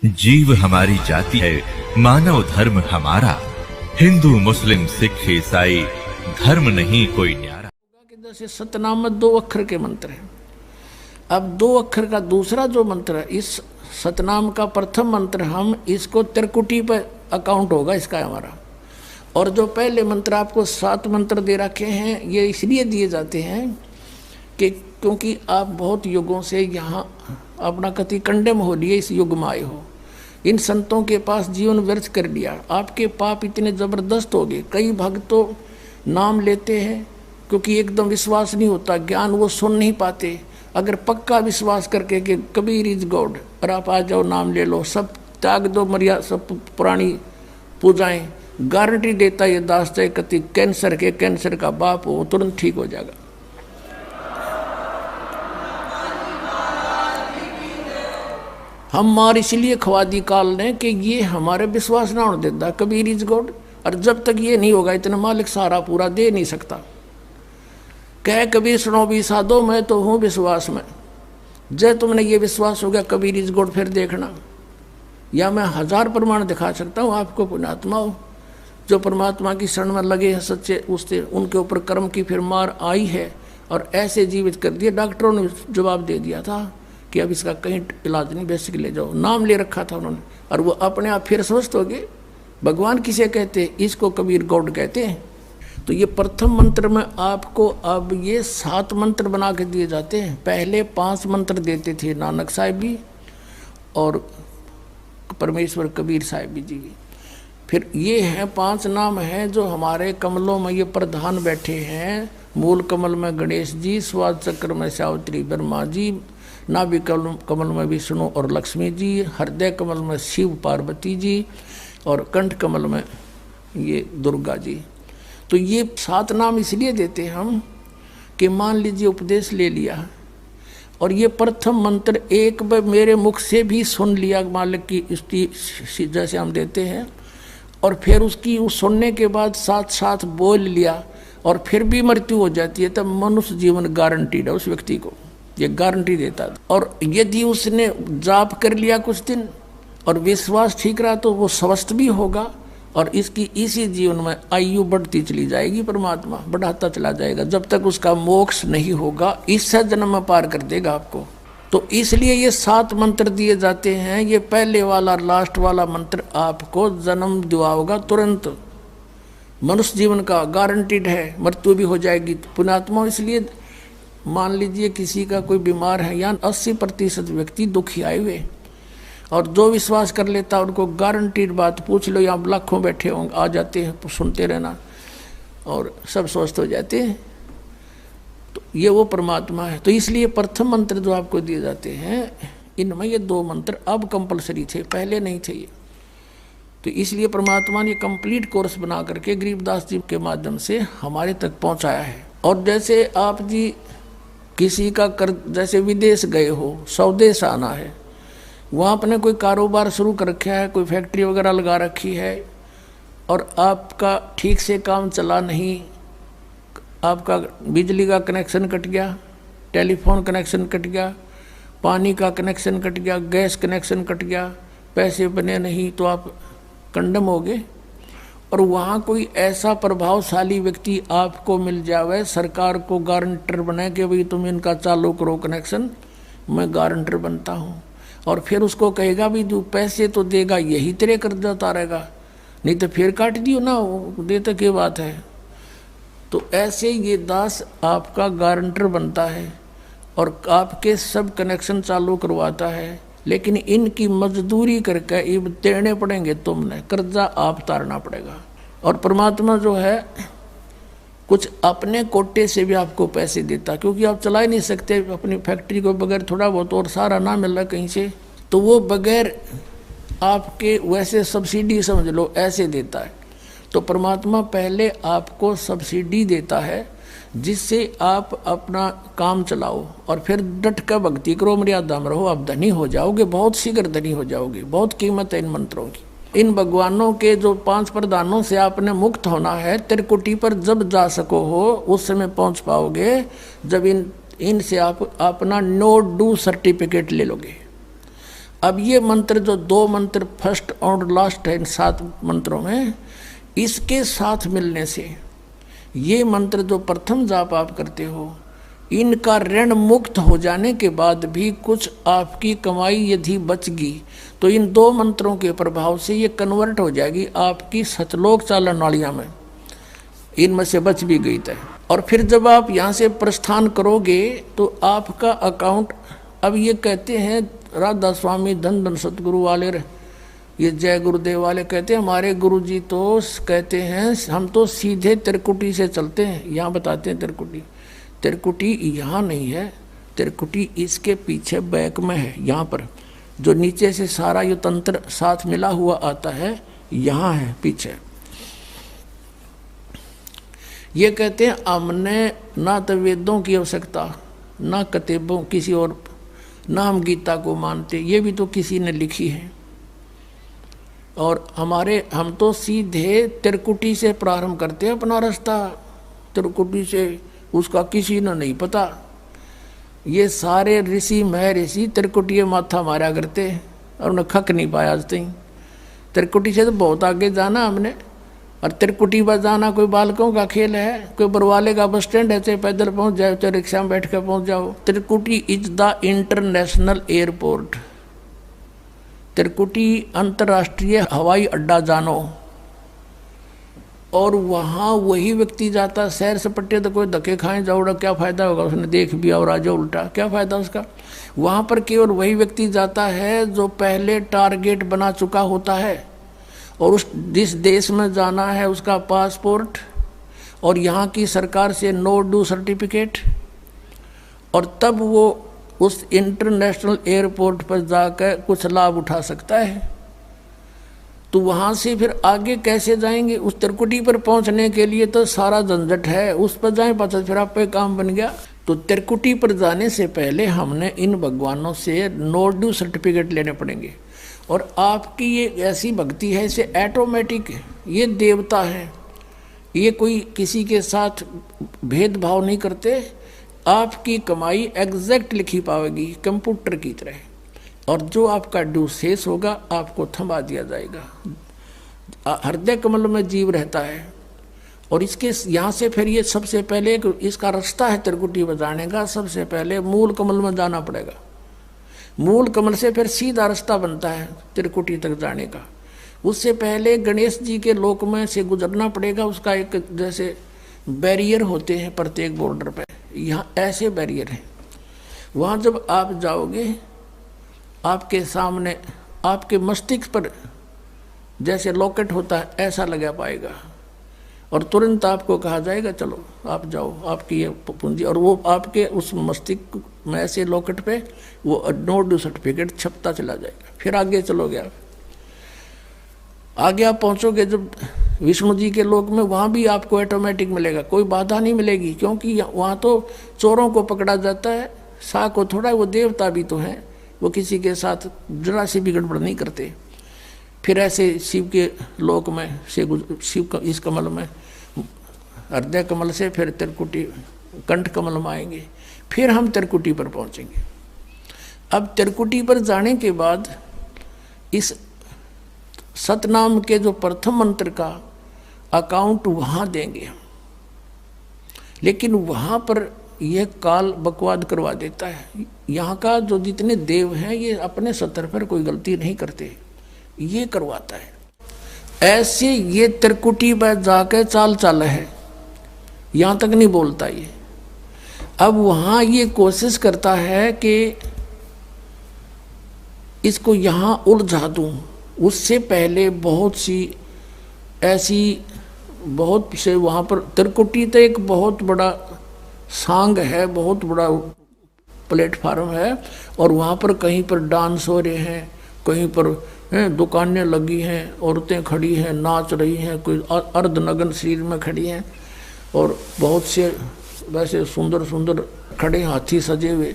जीव हमारी जाति है, मानव धर्म हमारा। हिंदू मुस्लिम सिख ईसाई धर्म नहीं कोई न्यारा। जैसे सतनाम में 2 अक्षर के मंत्र हैं। अब 2 अक्षर का दूसरा जो मंत्र है, इस सतनाम का प्रथम मंत्र हम इसको त्रिकुटी पर अकाउंट होगा इसका हमारा। और जो पहले मंत्र आपको 7 मंत्र दे रखे हैं, ये इसलिए दिए जाते हैं कि क्योंकि आप बहुत युगों से यहाँ अपना कति कंडेम हो लिए, इस युग में आए हो, इन संतों के पास जीवन व्यर्थ कर लिया, आपके पाप इतने ज़बरदस्त हो गए। कई भक्त तो नाम लेते हैं क्योंकि एकदम विश्वास नहीं होता, ज्ञान वो सुन नहीं पाते। अगर पक्का विश्वास करके कि कबीर इज गॉड और आप आ जाओ, नाम ले लो, सब त्याग दो, मर्यादा सब पुरानी पूजाएं, गारंटी देता ये दास चाहे कति कैंसर का बाप हो, तुरंत ठीक हो जाएगा। हम मार इसलिए खवा दी काल ने कि ये हमारे विश्वास ना होने देता कबीर इज गॉड, और जब तक ये नहीं होगा इतना मालिक सारा पूरा दे नहीं सकता। कह कबीर सुनो भी साधो, मैं तो हूँ विश्वास में। जय तुमने ये विश्वास हो गया कबीर इज गॉड, फिर देखना, या मैं 1000 प्रमाण दिखा सकता हूँ आपको। पुण्यात्मा हो जो परमात्मा की शरण में लगे हैं सच्चे, उससे उनके ऊपर कर्म की फिर मार आई है और ऐसे जीवित कर दिए। डॉक्टरों ने जवाब दे दिया था कि अब इसका कहीं इलाज नहीं, बेसिक ले जाओ, नाम ले रखा था उन्होंने, और वो अपने आप फिर स्वस्थ हो गए। भगवान किसे कहते हैं? इसको कबीर गॉड कहते हैं। तो ये प्रथम मंत्र में आपको अब ये 7 मंत्र बना के दिए जाते हैं। पहले 5 मंत्र देते थे नानक साहिब भी और परमेश्वर कबीर साहिब जी। फिर ये हैं 5 नाम हैं जो हमारे कमलों में ये प्रधान बैठे हैं। मूल कमल में गणेश जी, स्वाद चक्र में सावित्री ब्रह्मा जी, नाभि कमल में विष्णु और लक्ष्मी जी, हृदय कमल में शिव पार्वती जी, और कंठ कमल में ये दुर्गा जी। तो ये 7 नाम इसलिए देते हम कि मान लीजिए उपदेश ले लिया और ये प्रथम मंत्र एक बार मेरे मुख से भी सुन लिया, मालिक की स्तुति जैसे हम देते हैं, और फिर उसकी उस सुनने के बाद साथ साथ बोल लिया और फिर भी मृत्यु हो जाती है, तब मनुष्य जीवन गारंटीड है उस व्यक्ति को, ये गारंटी देता है। और यदि उसने जाप कर लिया कुछ दिन और विश्वास ठीक रहा तो वो स्वस्थ भी होगा और इसकी इसी जीवन में आयु बढ़ती चली जाएगी, परमात्मा बढ़ाता चला जाएगा जब तक उसका मोक्ष नहीं होगा, इस जन्म में पार कर देगा आपको। तो इसलिए ये 7 मंत्र दिए जाते हैं। ये पहले वाला लास्ट वाला मंत्र आपको जन्म दिवा होगा तुरंत, मनुष्य जीवन का गारंटीड है, मृत्यु भी हो जाएगी। पुण्यात्मा इसलिए मान लीजिए किसी का कोई बीमार है, या 80% व्यक्ति दुखी आए हुए, और जो विश्वास कर लेता उनको गारंटीड बात पूछ लो, यहाँ लाखों बैठे होंगे, आ जाते हैं, सुनते रहना और सब स्वस्थ हो जाते हैं। तो ये वो परमात्मा है। तो इसलिए प्रथम मंत्र जो आपको दिए जाते हैं, इनमें ये 2 मंत्र अब कंपलसरी थे, पहले नहीं थे ये। तो इसलिए परमात्मा ने कंप्लीट कोर्स बना करके गरीबदास जी के माध्यम से हमारे तक पहुंचाया है। और जैसे आप जी किसी का कर, जैसे विदेश गए हो, स्वदेश आना है, वहाँ अपने कोई कारोबार शुरू कर रखा है, कोई फैक्ट्री वगैरह लगा रखी है, और आपका ठीक से काम चला नहीं, आपका बिजली का कनेक्शन कट गया, टेलीफोन कनेक्शन कट गया, पानी का कनेक्शन कट गया, गैस कनेक्शन कट गया, पैसे बने नहीं, तो आप कंडम हो गए। और वहाँ कोई ऐसा प्रभावशाली व्यक्ति आपको मिल जावे, सरकार को गारंटर बने कि भाई तुम इनका चालू करो कनेक्शन, मैं गारंटर बनता हूँ, और फिर उसको कहेगा भी तू पैसे तो देगा, यही तेरे कर्जा उतारेगा, नहीं तो फिर काट दियो ना, देते क्या बात है। तो ऐसे ये दास आपका गारंटर बनता है और आपके सब कनेक्शन चालू करवाता है, लेकिन इनकी मजदूरी करके ये देने पड़ेंगे, तुमने कर्जा आप उतारना पड़ेगा। और परमात्मा जो है कुछ अपने कोटे से भी आपको पैसे देता, क्योंकि आप चला ही नहीं सकते अपनी फैक्ट्री को बगैर थोड़ा बहुत, और सारा ना मिल रहा कहीं से, तो वो बगैर आपके वैसे सब्सिडी समझ लो ऐसे देता है। तो परमात्मा पहले आपको सब्सिडी देता है जिससे आप अपना काम चलाओ और फिर डट कर भक्ति करो, मर्यादा में रहो, आप धनी हो जाओगे, बहुत शीघ्र धनी हो जाओगे। बहुत कीमत है इन मंत्रों की। इन भगवानों के जो 5 प्रधानों से आपने मुक्त होना है, त्रिकुटी पर जब जा सको हो उस समय पहुंच पाओगे जब इनसे आप अपना नो डू सर्टिफिकेट ले लोगे। अब ये मंत्र जो 2 मंत्र फर्स्ट और लास्ट है इन 7 मंत्रों में, इसके साथ मिलने से ये मंत्र जो प्रथम जाप आप करते हो, इनका ऋण मुक्त हो जाने के बाद भी कुछ आपकी कमाई यदि बच गई तो इन 2 मंत्रों के प्रभाव से ये कन्वर्ट हो जाएगी आपकी सतलोक चालन नालियाँ में, इनमें से बच भी गई तय। और फिर जब आप यहाँ से प्रस्थान करोगे तो आपका अकाउंट, अब ये कहते हैं राधा स्वामी धन धन सतगुरु वाले, ये जय गुरुदेव वाले कहते हैं, हमारे गुरुजी तो कहते हैं हम तो सीधे त्रिकुटी से चलते हैं। यहाँ बताते हैं त्रिकुटी यहाँ नहीं है, त्रिकुटी इसके पीछे बैक में है, यहाँ पर जो नीचे से सारा ये तंत्र साथ मिला हुआ आता है, यहाँ है पीछे। ये कहते हैं हमने ना तो वेदों की आवश्यकता, ना किताबों किसी और, ना हम गीता को मानते, ये भी तो किसी ने लिखी है। और हम तो सीधे त्रिकुटी से प्रारंभ करते हैं अपना रास्ता, त्रिकुटी से, उसका किसी ने नहीं पता। ये सारे ऋषि महर्षि त्रिकुटी माथा मारा करते और उन्हें खक नहीं पाया आज तक। त्रिकुटी से तो बहुत आगे जाना हमने, और त्रिकुटी पर जाना कोई बालकों का खेल है, कोई बरवाले का बस स्टैंड है, चाहे पैदल पहुंच जाओ चाहे रिक्शा में बैठ कर पहुंच जाओ। त्रिकुटी इज द इंटरनेशनल एयरपोर्ट, त्रिकुटी अंतर्राष्ट्रीय हवाई अड्डा जानो। और वहाँ वही व्यक्ति जाता, सैर सपट्टे तो कोई धक्के खाएं जाओड़ा, क्या फ़ायदा होगा, उसने देख भी और राजा उल्टा, क्या फ़ायदा उसका। वहाँ पर केवल वही व्यक्ति जाता है जो पहले टारगेट बना चुका होता है, और जिस देश में जाना है उसका पासपोर्ट और यहाँ की सरकार से नो ड्यू सर्टिफिकेट, और तब वो उस इंटरनेशनल एयरपोर्ट पर जाकर कुछ लाभ उठा सकता है। तो वहाँ से फिर आगे कैसे जाएंगे, उस त्रिकुटी पर पहुँचने के लिए तो सारा झंझट है, उस पर जाएं पाचा फिर आप पे काम बन गया। तो त्रिकुटी पर जाने से पहले हमने इन भगवानों से नो ड्यू सर्टिफिकेट लेने पड़ेंगे। और आपकी ये ऐसी भक्ति है, इसे ऑटोमेटिक, ये देवता है, ये कोई किसी के साथ भेदभाव नहीं करते, आपकी कमाई एग्जैक्ट लिखी पाएगी कंप्यूटर की तरह, और जो आपका ड्यू शेष होगा आपको थमा दिया जाएगा। हृदय कमल में जीव रहता है, और इसके यहाँ से फिर ये सबसे पहले इसका रास्ता है त्रिकुटी बजाने का, सबसे पहले मूल कमल में जाना पड़ेगा। मूल कमल से फिर सीधा रास्ता बनता है त्रिकुटी तक जाने का। उससे पहले गणेश जी के लोक में से गुजरना पड़ेगा, उसका एक जैसे बैरियर होते हैं प्रत्येक बॉर्डर पे, यहाँ ऐसे बैरियर हैं। वहाँ जब आप जाओगे आपके सामने आपके मस्तिष्क पर जैसे लॉकेट होता है ऐसा लगा पाएगा, और तुरंत आपको कहा जाएगा चलो आप जाओ, आपकी ये पूंजी, और वो आपके उस मस्तिष्क में ऐसे लॉकेट पे वो नो ड्यू सर्टिफिकेट छपता चला जाएगा। फिर आगे चलोगे आप, आगे आप पहुँचोगे जब विष्णु जी के लोक में, वहाँ भी आपको ऑटोमेटिक मिलेगा, कोई बाधा नहीं मिलेगी, क्योंकि वहाँ तो चोरों को पकड़ा जाता है, सा को थोड़ा, वो देवता भी तो हैं, वो किसी के साथ जरा सी भी गड़बड़ नहीं करते। फिर ऐसे शिव के लोक में से शिव का इस कमल में, हृदय कमल से फिर त्रिकुटी कंठ कमल में आएंगे, फिर हम त्रिकुटी पर पहुंचेंगे। अब त्रिकुटी पर जाने के बाद इस सतनाम के जो प्रथम मंत्र का अकाउंट वहाँ देंगे हम, लेकिन वहाँ पर यह काल बकवाद करवा देता है। यहाँ का जो जितने देव हैं ये अपने सतर पर कोई गलती नहीं करते, ये करवाता है। ऐसे ये त्रिकुटी पर जाकर चाल चाल है, यहाँ तक नहीं बोलता ये। अब वहाँ ये कोशिश करता है कि इसको यहाँ उलझा दूँ, उससे पहले बहुत सी ऐसी बहुत से वहाँ पर त्रिकुटी तो एक बहुत बड़ा सांग है, बहुत बड़ा प्लेटफार्म है, और वहाँ पर कहीं पर डांस हो रहे हैं, कहीं पर दुकानें लगी हैं, औरतें खड़ी हैं नाच रही हैं, कोई अर्धनग्न शरीर में खड़ी हैं, और बहुत से वैसे सुंदर सुंदर खड़े हाथी सजे हुए।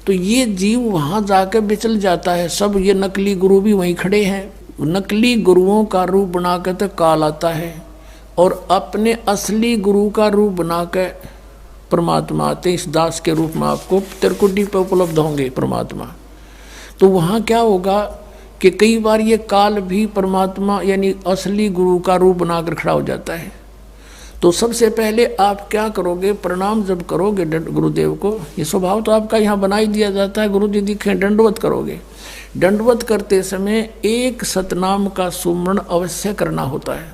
तो ये जीव वहाँ जाकर बिचल जाता है। सब ये नकली गुरु भी वहीं खड़े हैं, नकली गुरुओं का रूप बनाकर तो काल आता है, और अपने असली गुरु का रूप बनाकर परमात्मा आते। इस दास के रूप में आपको त्रिकुटी पर उपलब्ध होंगे परमात्मा। तो वहाँ क्या होगा कि कई बार ये काल भी परमात्मा यानी असली गुरु का रूप बनाकर खड़ा हो जाता है। तो सबसे पहले आप क्या करोगे, प्रणाम जब करोगे गुरुदेव को, ये स्वभाव तो आपका यहाँ बना ही दिया जाता है, गुरु जी दिखे दंडवत करोगे। दंडवत करते समय एक सतनाम का सुमरण अवश्य करना होता है।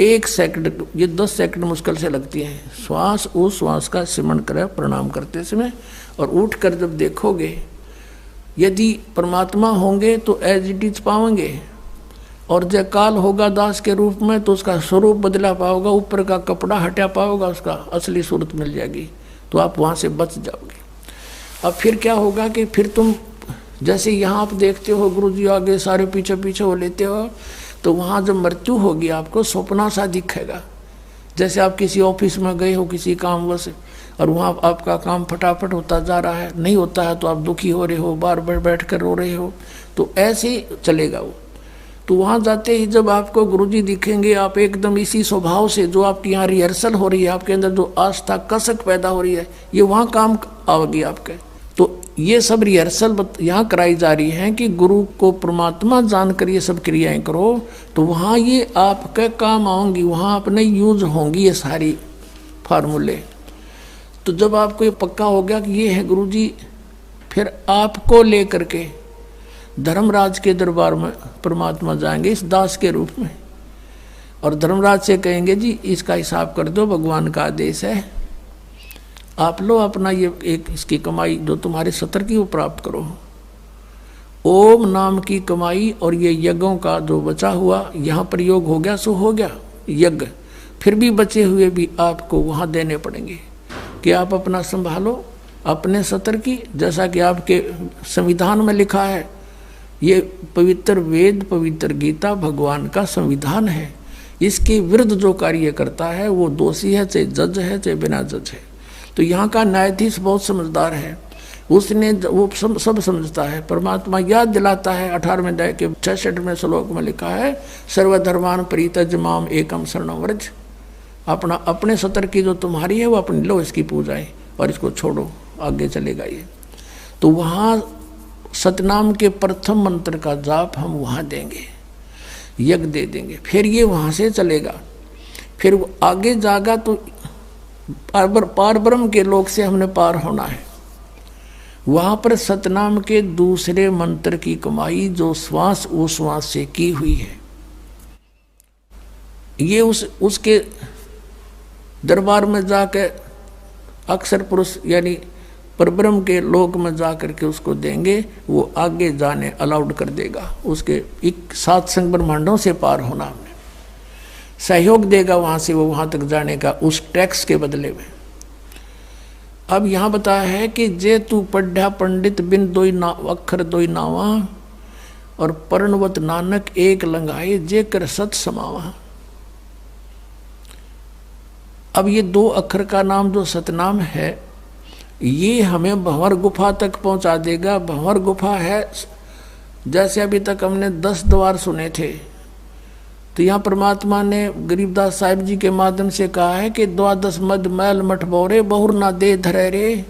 1 सेकंड, ये 10 सेकंड मुश्किल से लगती हैं। श्वास उस श्वास का सिमरण करें प्रणाम करते समय, और उठकर जब देखोगे यदि परमात्मा होंगे तो एज इट इज पाओगे, और जब काल होगा दास के रूप में तो उसका स्वरूप बदला पाओगा, ऊपर का कपड़ा हटा पाओगा, उसका असली सूरत मिल जाएगी, तो आप वहाँ से बच जाओगे। अब फिर क्या होगा कि फिर तुम जैसे यहाँ आप देखते हो गुरु जी आगे सारे पीछे पीछे हो लेते हो, तो वहाँ जब मृत्यु होगी आपको सपना सा दिखेगा। जैसे आप किसी ऑफिस में गए हो किसी काम वश, और वहाँ आपका काम फटाफट होता जा रहा है, नहीं होता है तो आप दुखी हो रहे हो, बार बार बैठ कर रो रहे हो, तो ऐसे ही चलेगा वो। तो वहाँ जाते ही जब आपको गुरुजी दिखेंगे, आप एकदम इसी स्वभाव से जो आपकी यहाँ रिहर्सल हो रही है, आपके अंदर जो आस्था कसक पैदा हो रही है, ये वहाँ काम आएगी आपके। तो ये सब रिहर्सल यहाँ कराई जा रही है कि गुरु को परमात्मा जानकर ये सब क्रियाएं करो, तो वहाँ ये आपके काम आऊँगी, वहाँ अपने यूज होंगी ये सारी फार्मूले। तो जब आपको ये पक्का हो गया कि ये है गुरुजी, फिर आपको लेकर के धर्मराज के दरबार में परमात्मा जाएंगे इस दास के रूप में, और धर्मराज से कहेंगे जी इसका हिसाब कर दो, भगवान का आदेश है, आप लो अपना ये एक इसकी कमाई जो तुम्हारे सतर की वो प्राप्त करो। ओम नाम की कमाई और ये यज्ञों का जो बचा हुआ यहाँ प्रयोग हो गया सो हो गया यज्ञ, फिर भी बचे हुए भी आपको वहाँ देने पड़ेंगे कि आप अपना संभालो अपने सतर की, जैसा कि आपके संविधान में लिखा है। ये पवित्र वेद पवित्र गीता भगवान का संविधान है, इसके विरुद्ध जो कार्य करता है वो दोषी है, चाहे जज है चाहे बिना जज है। तो यहाँ का न्यायाधीश बहुत समझदार है, उसने वो सब समझता है। परमात्मा याद दिलाता है 18वें अध्याय के 66वें श्लोक में लिखा है, सर्वधर्मान परित्यज माम एकम शरणं व्रज। अपना अपने सतर की जो तुम्हारी है वो अपनी लो, इसकी पूजाएं और इसको छोड़ो, आगे चलेगा ये। तो वहाँ सतनाम के प्रथम मंत्र का जाप हम वहाँ देंगे, यज्ञ दे देंगे, फिर ये वहाँ से चलेगा, फिर वो आगे जागा तो पार ब्रह्म के लोक से हमने पार होना है। वहाँ पर सतनाम के दूसरे मंत्र की कमाई जो श्वास उश्वास से की हुई है, ये उसके दरबार में जाकर अक्षर पुरुष यानी परब्रह्म के लोक में जा करके उसको देंगे, वो आगे जाने अलाउड कर देगा, उसके 7 संग ब्रह्मांडों से पार होना हमने सहयोग देगा वहाँ से वो वहाँ तक जाने का उस टैक्स के बदले में। अब यहाँ बताया है कि जे तू पढ़ा पंडित बिन दोई ना अक्षर दोई नावा, और पर्णवत नानक एक लंघाए जे कर सत समावा। अब ये 2 अक्षर का नाम जो सतनाम है, ये हमें भंवर गुफा तक पहुंचा देगा। भंवर गुफा है, जैसे अभी तक हमने 10 द्वार सुने थे, तो यहाँ परमात्मा ने गरीबदास साहिब जी के माध्यम से कहा है कि 12 मद मैल मठ बोरे बहुर ना दे धरे रे।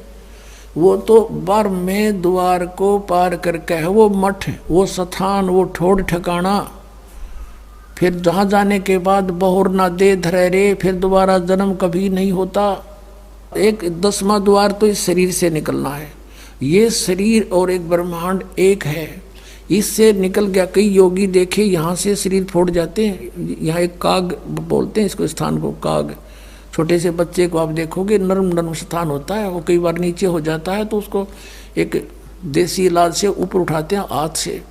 वो तो 12वें द्वार को पार करके है वो मठ, वो स्थान, वो ठोड़ ठिकाना, फिर जहाँ जाने के बाद बहुर ना दे धरे रे, फिर दोबारा जन्म कभी नहीं होता। एक 10वां द्वार तो इस शरीर से निकलना है, ये शरीर और एक ब्रह्मांड एक है, इससे निकल गया। कई योगी देखे यहाँ से शरीर फोड़ जाते हैं, यहाँ एक काग बोलते हैं इसको, स्थान को काग। छोटे से बच्चे को आप देखोगे नरम नरम स्थान होता है, वो कई बार नीचे हो जाता है तो उसको एक देसी इलाज से ऊपर उठाते हैं हाथ से,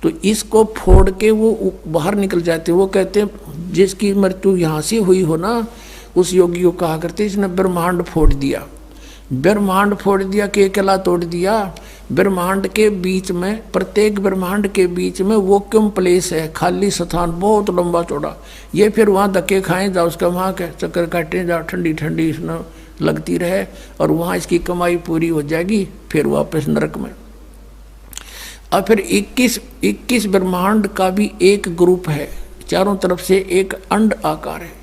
तो इसको फोड़ के वो बाहर निकल जाते हैं। वो कहते हैं जिसकी मृत्यु यहाँ से हुई हो ना, उस योगी को कहा करते इसने ब्रह्मांड फोड़ दिया। ब्रह्मांड फोड़ दिया कि अकेला तोड़ दिया। ब्रह्मांड के बीच में, प्रत्येक ब्रह्मांड के बीच में वैक्यूम प्लेस है, खाली स्थान बहुत लंबा चौड़ा। ये फिर वहाँ धक्के खाएं जाओ, उसका वहाँ के चक्कर काटें जाओ, ठंडी ठंडी इसमें लगती रहे, और वहाँ इसकी कमाई पूरी हो जाएगी, फिर वापस नरक में। और फिर 21 ब्रह्मांड का भी एक ग्रुप है, चारों तरफ से एक अंड आकार है,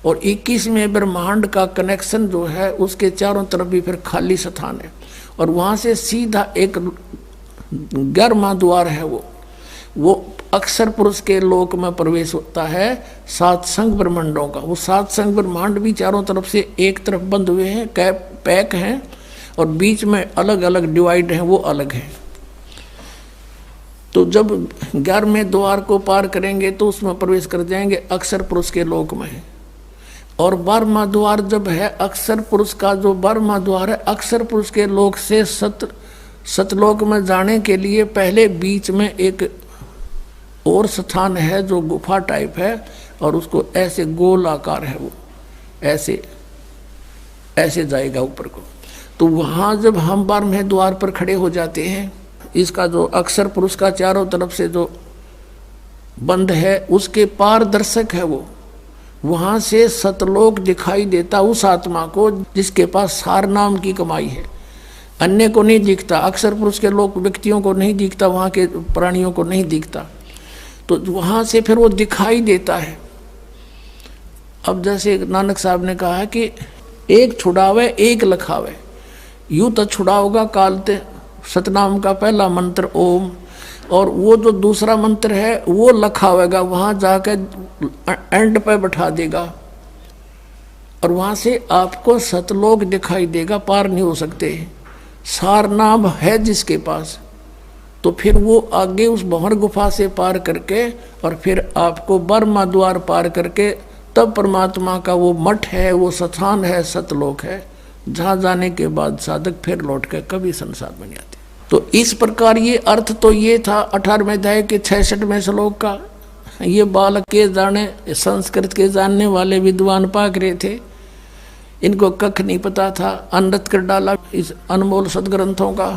और 21वें ब्रह्मांड का कनेक्शन जो है उसके चारों तरफ भी फिर खाली स्थान है, और वहाँ से सीधा एक 11वां द्वार है वो अक्षर पुरुष के लोक में प्रवेश होता है 7 संग ब्रह्मांडों का। वो 7 संग ब्रह्मांड भी चारों तरफ से एक तरफ बंद हुए हैं, पैक हैं, और बीच में अलग अलग डिवाइड हैं, वो अलग है। तो जब 11वें द्वार को पार करेंगे तो उसमें प्रवेश कर जाएंगे अक्षर पुरुष के लोक में। और 12वां द्वार जब है अक्षर पुरुष का, जो 12वां द्वार है अक्षर पुरुष के लोक से सतलोक में जाने के लिए पहले बीच में एक और स्थान है जो गुफा टाइप है, और उसको ऐसे गोल आकार है, वो ऐसे ऐसे जाएगा ऊपर को। तो वहाँ जब हम 12वें द्वार पर खड़े हो जाते हैं, इसका जो अक्षर पुरुष का चारों तरफ से जो बंद है उसके पारदर्शक है वो, वहाँ से सतलोक दिखाई देता उस आत्मा को जिसके पास सार नाम की कमाई है। अन्य को नहीं दिखता, अक्षर पुरुष के लोग व्यक्तियों को नहीं दिखता, वहाँ के प्राणियों को नहीं दिखता, तो वहाँ से फिर वो दिखाई देता है। अब जैसे नानक साहब ने कहा है कि एक छुड़ावे एक लखावे, यूँ तो छुड़ाओगा कालते सतनाम का पहला मंत्र ओम, और वो जो दूसरा मंत्र है वो लखावेगा, वहाँ जाके एंड पे बैठा देगा, और वहाँ से आपको सतलोक दिखाई देगा, पार नहीं हो सकते। सार नाम है जिसके पास, तो फिर वो आगे उस भंवर गुफा से पार करके और फिर आपको 12वां द्वार पार करके तब परमात्मा का वो मठ है, वो स्थान है, सतलोक है, जहाँ जाने के बाद साधक फिर लौट के कभी संसार में नहीं आते। तो इस प्रकार ये अर्थ तो ये था 18वें अध्याय के 66वें श्लोक का। ये बालक के जाने संस्कृत के जानने वाले विद्वान पाक रहे थे, इनको कख नहीं पता था, अनृत कर डाला इस अनमोल सदग्रंथों का।